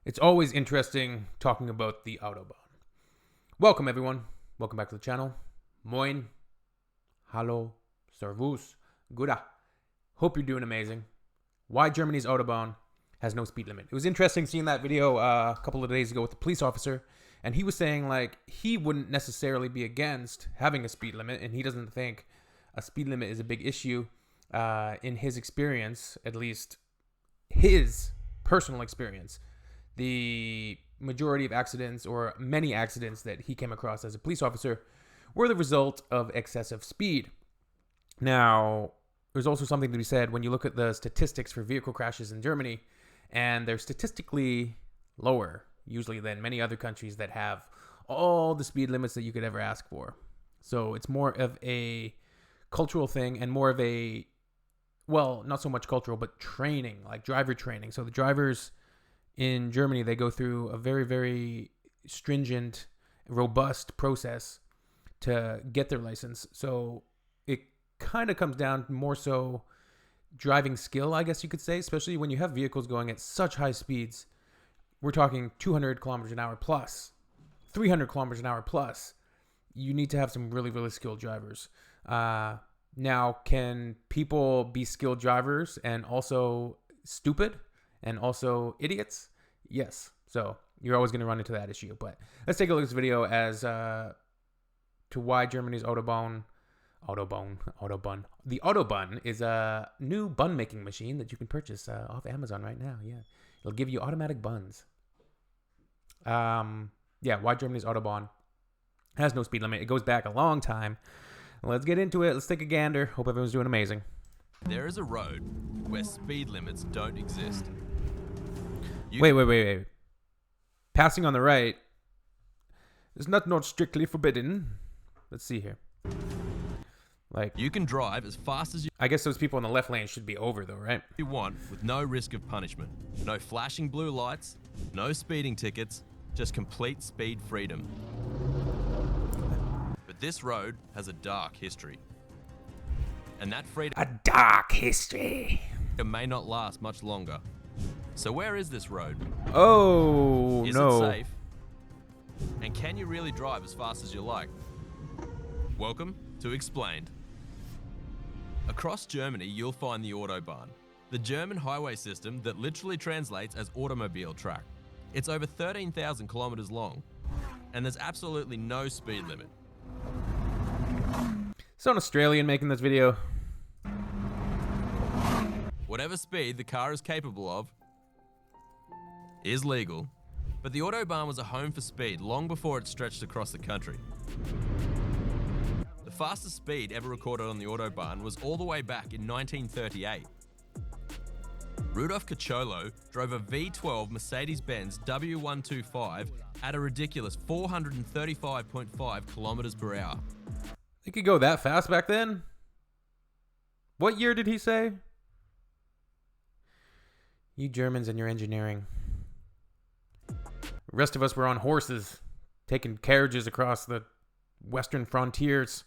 It's always interesting talking about the Autobahn. Welcome, everyone. Welcome back to the channel. Moin. Hallo. Servus. Gouda. Hope you're doing amazing. Why Germany's Autobahn has no speed limit. It was interesting seeing that video a couple of days ago with the police officer, and he was saying like he wouldn't necessarily be against having a speed limit, and he doesn't think a speed limit is a big issue in his experience, at least his personal experience. The majority of accidents, or many accidents that he came across as a police officer, were the result of excessive speed. Now, there's also something to be said when you look at the statistics for vehicle crashes in Germany, and they're statistically lower, usually, than many other countries that have all the speed limits that you could ever ask for. So it's more of a cultural thing and more of a, well, not so much cultural, but training, like driver training. So the drivers in Germany, they go through a very, very stringent, robust process to get their license. So it kind of comes down more so driving skill, I guess you could say, especially when you have vehicles going at such high speeds. We're talking 200 kilometers an hour plus, 300 kilometers an hour plus. You need to have some really, really skilled drivers. Now, can people be skilled drivers and also stupid and also idiots? Yes. So you're always going to run into that issue. But let's take a look at this video as to why Germany's Autobahn. The Autobahn is a new bun making machine that you can purchase off Amazon right now. Yeah, it'll give you automatic buns. Why Germany's Autobahn has no speed limit. It goes back a long time. Let's get into it. Let's take a gander. Hope everyone's doing amazing. There is a road where speed limits don't exist. Wait. Passing on the right is not strictly forbidden. Let's see here. Like, you can drive as fast as I guess those people in the left lane should be over though, right? you want with no risk of punishment. No flashing blue lights, no speeding tickets, just complete speed freedom. But this road has a dark history. And that freedom A dark history. may not last much longer. So where is this road? Oh, Is no. it safe? And can you really drive as fast as you like? Welcome to Explained. Across Germany, you'll find the Autobahn, the German highway system that literally translates as automobile track. It's over 13,000 kilometers long, and there's absolutely no speed limit. So an Australian making this video. Whatever speed the car is capable of is legal, but the Autobahn was a home for speed long before it stretched across the country. The fastest speed ever recorded on the Autobahn was all the way back in 1938. Rudolf Cacciolo drove a V12 Mercedes-Benz W125 at a ridiculous 435.5 kilometers per hour. They could go that fast back then? What year did he say? You Germans and your engineering. The rest of us were on horses, taking carriages across the western frontiers.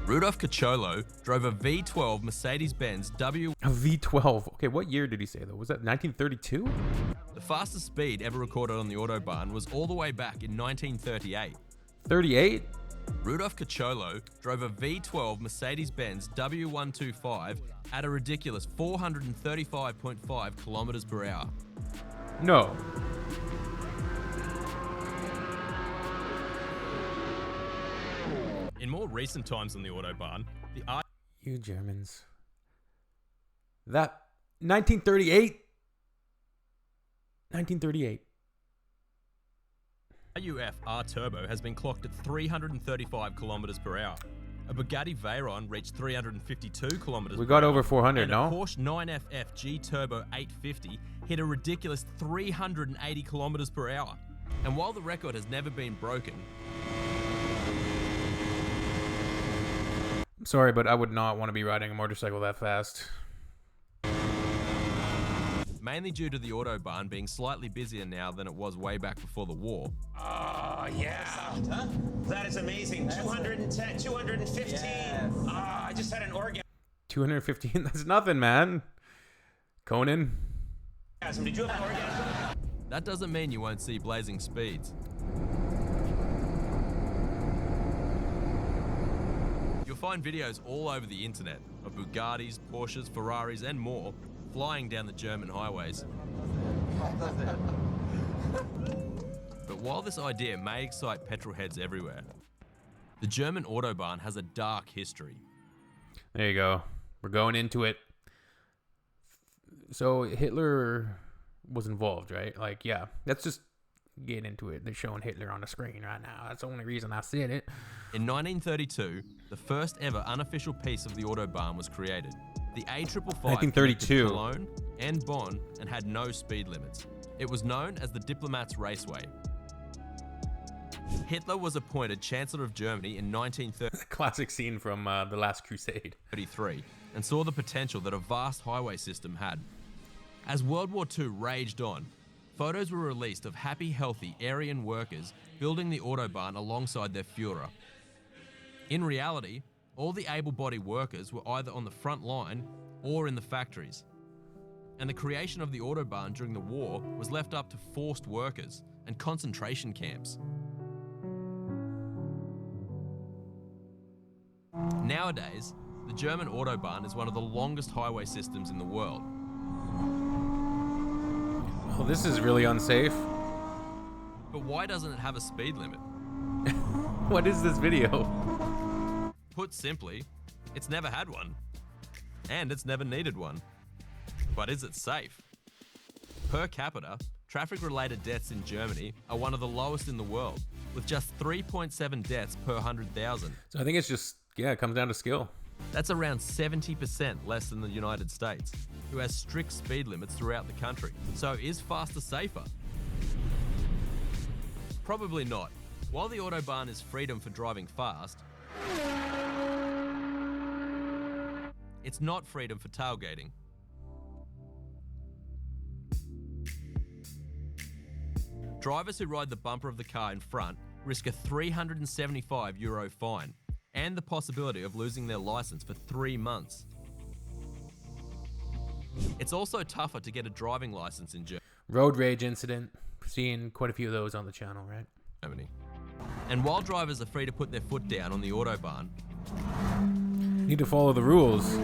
Rudolf Cacciolo drove a V12 Mercedes-Benz W. A V12. Okay, what year did he say though? Was that 1932? The fastest speed ever recorded on the Autobahn was all the way back in 1938. 38? Rudolf Cacciolo drove a V12 Mercedes-Benz W125 at a ridiculous 435.5 kilometers per hour. No. In more recent times on the Autobahn, the You Germans. That 1938? 1938. RUF R Turbo has been clocked at 335 kilometers per hour. A Bugatti Veyron reached 352 kilometers per hour. We got over 400, and no? a Porsche 9FF G Turbo 850 hit a ridiculous 380 kilometers per hour. And while the record has never been broken, I'm sorry, but I would not want to be riding a motorcycle that fast. mainly due to the Autobahn being slightly busier now than it was way back before the war. Oh, yeah. Huh? That is amazing. 210, 215. Yes. I just had an orgasm. 215? That's nothing, man. Conan. Did you have an orgasm? that doesn't mean you won't see blazing speeds. You'll find videos all over the internet of Bugattis, Porsches, Ferraris and more flying down the German highways. But while this idea may excite petrol heads everywhere, the German Autobahn has a dark history. There you go. We're going into it. So Hitler was involved, right? Like, yeah, let's just get into it. They're showing Hitler on the screen right now. That's the only reason I said it. In 1932, the first ever unofficial piece of the Autobahn was created. The A555 1932. Cologne and Bonn and had no speed limits. It was known as the Diplomats' Raceway. Hitler was appointed Chancellor of Germany in 1933. Classic scene from The Last Crusade. And saw the potential that a vast highway system had. As World War II raged on, photos were released of happy, healthy Aryan workers building the Autobahn alongside their Führer. In reality, all the able-bodied workers were either on the front line or in the factories. And the creation of the Autobahn during the war was left up to forced workers and concentration camps. Nowadays, the German Autobahn is one of the longest highway systems in the world. Well, this is really unsafe. But why doesn't it have a speed limit? What is this video? Put simply, it's never had one. And it's never needed one. But is it safe? Per capita, traffic-related deaths in Germany are one of the lowest in the world, with just 3.7 deaths per 100,000. So I think it's just, it comes down to skill. That's around 70% less than the United States, who has strict speed limits throughout the country. So is faster safer? Probably not. While the Autobahn is freedom for driving fast, it's not freedom for tailgating. Drivers who ride the bumper of the car in front risk a €375 fine and the possibility of losing their license for 3 months. It's also tougher to get a driving license in Road rage incident. Seeing quite a few of those on the channel, right? Germany. And while drivers are free to put their foot down on the Autobahn, need to follow the rules.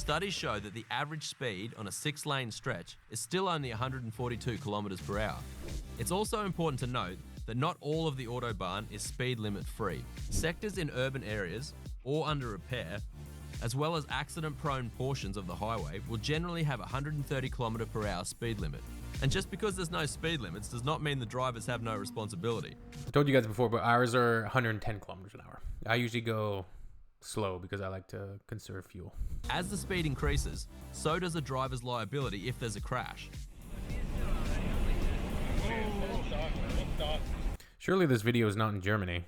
studies show that the average speed on a 6-lane stretch is still only 142 kilometers per hour. It's also important to note that not all of the Autobahn is speed limit free. Sectors in urban areas or under repair, as well as accident-prone portions of the highway, will generally have a 130 km per hour speed limit. And just because there's no speed limits does not mean the drivers have no responsibility. I told you guys before, but ours are 110 kilometers an hour. I usually go slow because I like to conserve fuel. As the speed increases, so does a driver's liability if there's a crash. Surely this video is not in Germany.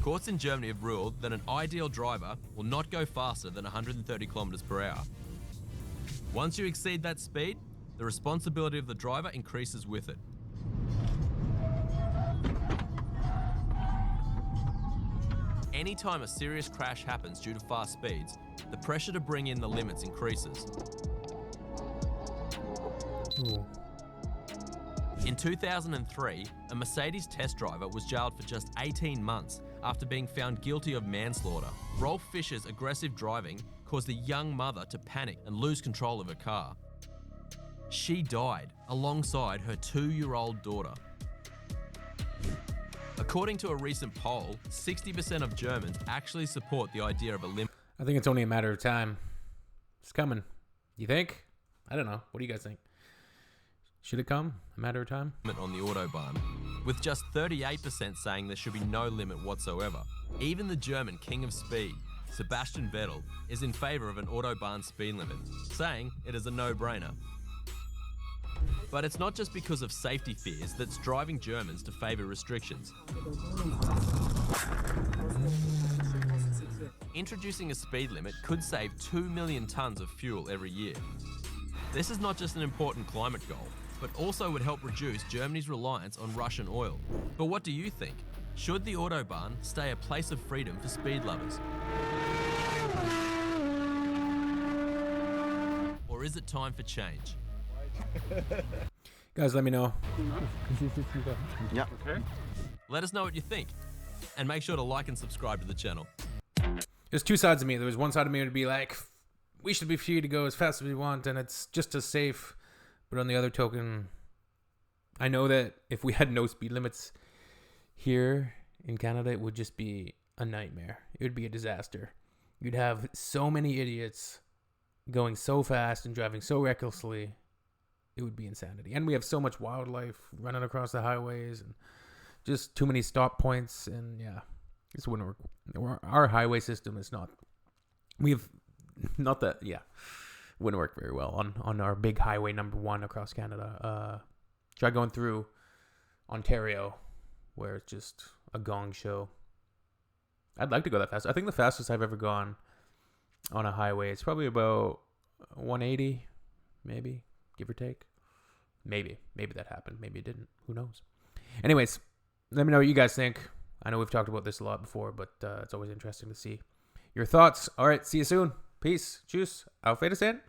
Courts in Germany have ruled that an ideal driver will not go faster than 130 kilometers per hour. Once you exceed that speed, the responsibility of the driver increases with it. Anytime a serious crash happens due to fast speeds, the pressure to bring in the limits increases. Ooh. In 2003, a Mercedes test driver was jailed for just 18 months after being found guilty of manslaughter. Rolf Fischer's aggressive driving caused a young mother to panic and lose control of her car. She died alongside her 2-year-old daughter. According to a recent poll, 60% of Germans actually support the idea of a limit. I think it's only a matter of time. It's coming. You think? I don't know. What do you guys think? Should it come? A matter of time? On the Autobahn, with just 38% saying there should be no limit whatsoever. Even the German king of speed, Sebastian Vettel, is in favor of an Autobahn speed limit, saying it is a no-brainer. But it's not just because of safety fears that's driving Germans to favor restrictions. Introducing a speed limit could save 2 million tons of fuel every year. This is not just an important climate goal, but also would help reduce Germany's reliance on Russian oil. But what do you think? Should the Autobahn stay a place of freedom for speed lovers? Or is it time for change? Guys, let me know. Yeah. Okay. Let us know what you think. And make sure to like and subscribe to the channel. There's two sides of me. There was one side of me would be like, we should be free to go as fast as we want, and it's just as safe. But on the other token, I know that if we had no speed limits here in Canada, it would just be a nightmare. It would be a disaster. You'd have so many idiots going so fast and driving so recklessly. It would be insanity. And we have so much wildlife running across the highways and just too many stop points. And yeah, this wouldn't work. Our highway system is not, wouldn't work very well on our big highway number 1 across Canada. Try going through Ontario, where it's just a gong show. I'd like to go that fast. I think the fastest I've ever gone on a highway is probably about 180, maybe, give or take. Maybe that happened. Maybe it didn't. Who knows? Anyways, let me know what you guys think. I know we've talked about this a lot before, but it's always interesting to see your thoughts. All right, see you soon. Peace. Tschüss. Auf Wiedersehen.